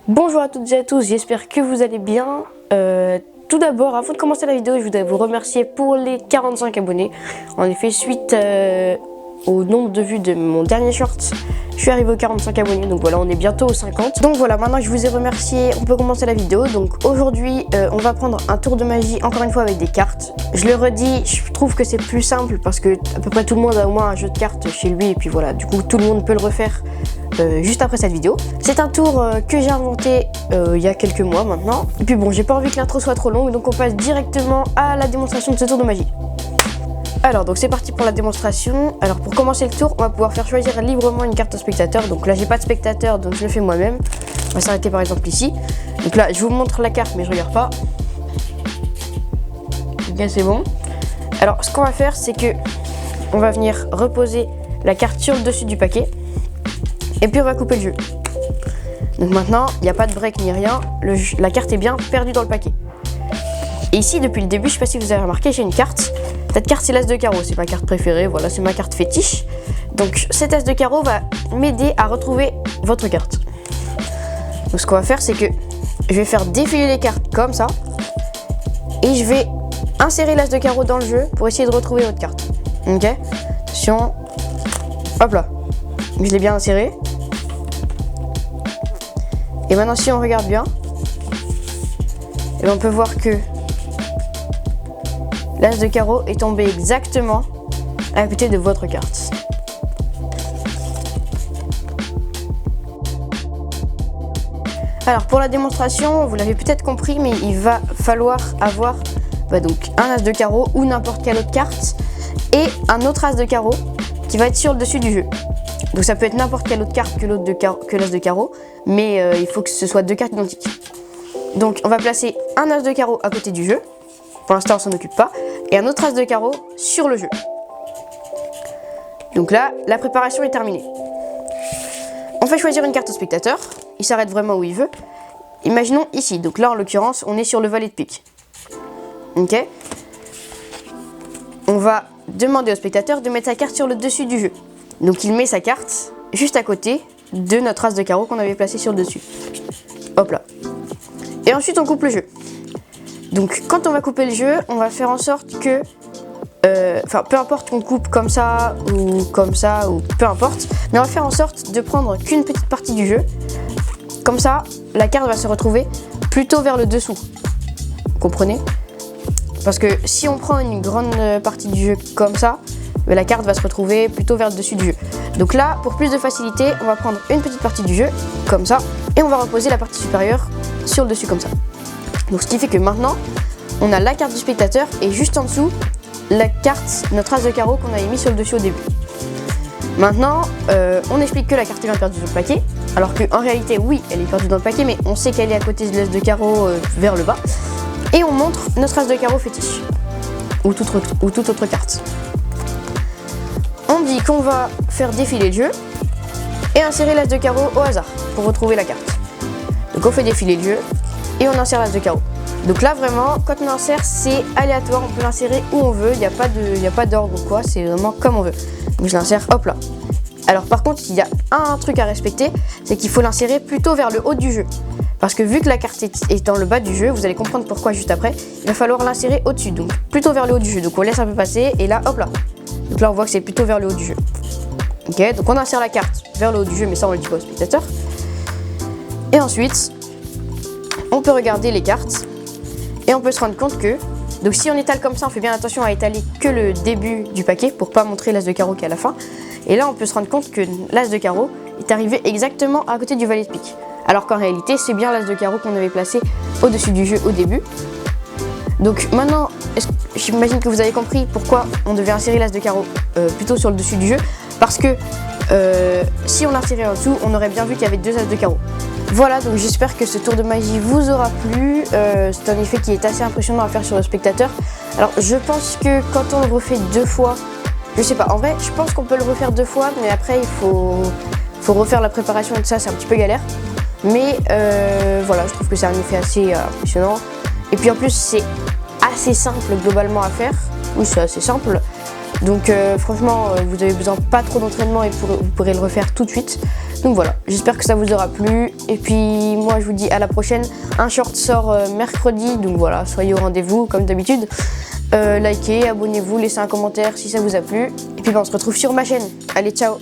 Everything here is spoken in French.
Bonjour à toutes et à tous, j'espère que vous allez bien. Tout d'abord, avant de commencer la vidéo, je voudrais vous remercier pour les 45 abonnés. En effet, suite au nombre de vues de mon dernier short, je suis arrivé aux 45 abonnés, donc voilà, on est bientôt aux 50. Donc voilà, maintenant que je vous ai remercié, on peut commencer la vidéo. Donc aujourd'hui, on va prendre un tour de magie, encore une fois avec des cartes. Je le redis, je trouve que c'est plus simple parce que à peu près tout le monde a au moins un jeu de cartes chez lui. Et puis voilà, du coup, tout le monde peut le refaire juste après cette vidéo. C'est un tour que j'ai inventé il y a quelques mois maintenant. Et puis bon, j'ai pas envie que l'intro soit trop longue, donc on passe directement à la démonstration de ce tour de magie. Alors donc c'est parti pour la démonstration. Alors pour commencer le tour, on va pouvoir faire choisir librement une carte au spectateur. Donc là j'ai pas de spectateur, donc je le fais moi-même. On va s'arrêter par exemple ici. Donc là je vous montre la carte mais je regarde pas. Ok, c'est bon. Alors ce qu'on va faire, c'est que on va venir reposer la carte sur le dessus du paquet. Et puis on va couper le jeu. Donc maintenant, il n'y a pas de break ni rien. La carte est bien perdue dans le paquet. Et ici, depuis le début, je ne sais pas si vous avez remarqué, j'ai une carte. Cette carte, c'est l'as de carreau. C'est ma carte préférée. Voilà, c'est ma carte fétiche. Donc cet as de carreau va m'aider à retrouver votre carte. Donc ce qu'on va faire, c'est que je vais faire défiler les cartes comme ça. Et je vais insérer l'as de carreau dans le jeu pour essayer de retrouver votre carte. Ok? Attention. Hop là. Je l'ai bien inséré. Et maintenant, si on regarde bien, et on peut voir que l'as de carreau est tombé exactement à côté de votre carte. Alors pour la démonstration, vous l'avez peut-être compris, mais il va falloir avoir donc un as de carreau ou n'importe quelle autre carte et un autre as de carreau qui va être sur le dessus du jeu. Donc ça peut être n'importe quelle autre carte que l'as de carreau, mais il faut que ce soit deux cartes identiques. Donc on va placer un as de carreau à côté du jeu, pour l'instant on s'en occupe pas, et un autre as de carreau sur le jeu. Donc là, la préparation est terminée. On fait choisir une carte au spectateur, il s'arrête vraiment où il veut. Imaginons ici, donc là en l'occurrence on est sur le valet de pique. Ok. On va demander au spectateur de mettre sa carte sur le dessus du jeu. Donc il met sa carte juste à côté de notre as de carreau qu'on avait placé sur le dessus. Hop là. Et ensuite on coupe le jeu. Donc quand on va couper le jeu, on va faire en sorte que... peu importe qu'on coupe comme ça ou peu importe. Mais on va faire en sorte de prendre qu'une petite partie du jeu. Comme ça, la carte va se retrouver plutôt vers le dessous. Vous comprenez? Parce que si on prend une grande partie du jeu comme ça, la carte va se retrouver plutôt vers le dessus du jeu. Donc là, pour plus de facilité, on va prendre une petite partie du jeu, comme ça, et on va reposer la partie supérieure sur le dessus, comme ça. Donc ce qui fait que maintenant, on a la carte du spectateur, et juste en dessous, la carte, notre as de carreau qu'on avait mis sur le dessus au début. Maintenant, on explique que la carte est bien perdue dans le paquet, alors qu'en réalité, oui, elle est perdue dans le paquet, mais on sait qu'elle est à côté de l'as de carreau vers le bas. Et on montre notre as de carreau fétiche, ou toute autre carte. On dit qu'on va faire défiler le jeu et insérer l'as de carreau au hasard pour retrouver la carte. Donc on fait défiler le jeu et on insère l'as de carreau. Donc là vraiment, quand on insère, c'est aléatoire, on peut l'insérer où on veut, il n'y a pas d'ordre ou quoi, c'est vraiment comme on veut. Donc je l'insère, hop là. Alors par contre, il y a un truc à respecter, c'est qu'il faut l'insérer plutôt vers le haut du jeu. Parce que vu que la carte est dans le bas du jeu, vous allez comprendre pourquoi juste après, il va falloir l'insérer au-dessus, donc plutôt vers le haut du jeu. Donc on laisse un peu passer et là, hop là. Donc là on voit que c'est plutôt vers le haut du jeu. Ok, donc on insère la carte vers le haut du jeu, mais ça on le dit pas au spectateur. Et ensuite, on peut regarder les cartes et on peut se rendre compte que, donc si on étale comme ça, on fait bien attention à étaler que le début du paquet pour pas montrer l'as de carreau qui est à la fin. Et là on peut se rendre compte que l'as de carreau est arrivé exactement à côté du valet de pique. Alors qu'en réalité c'est bien l'as de carreau qu'on avait placé au-dessus du jeu au début. Donc maintenant, j'imagine que vous avez compris pourquoi on devait insérer l'as de carreau plutôt sur le dessus du jeu. Parce que si on l'insérait en dessous, on aurait bien vu qu'il y avait deux as de carreau. Voilà, donc j'espère que ce tour de magie vous aura plu. C'est un effet qui est assez impressionnant à faire sur le spectateur. Alors je pense que quand on le refait deux fois, je sais pas, en vrai je pense qu'on peut le refaire deux fois, mais après il faut refaire la préparation et tout ça, c'est un petit peu galère. Mais voilà, je trouve que c'est un effet assez impressionnant. Et puis en plus c'est assez simple globalement à faire. Oui, c'est assez simple. Donc franchement, vous avez besoin pas trop d'entraînement et vous pourrez le refaire tout de suite. Donc voilà, j'espère que ça vous aura plu. Et puis moi je vous dis à la prochaine. Un short sort mercredi, donc voilà, soyez au rendez-vous comme d'habitude. Likez, abonnez-vous, laissez un commentaire si ça vous a plu. Et puis on se retrouve sur ma chaîne. Allez, ciao!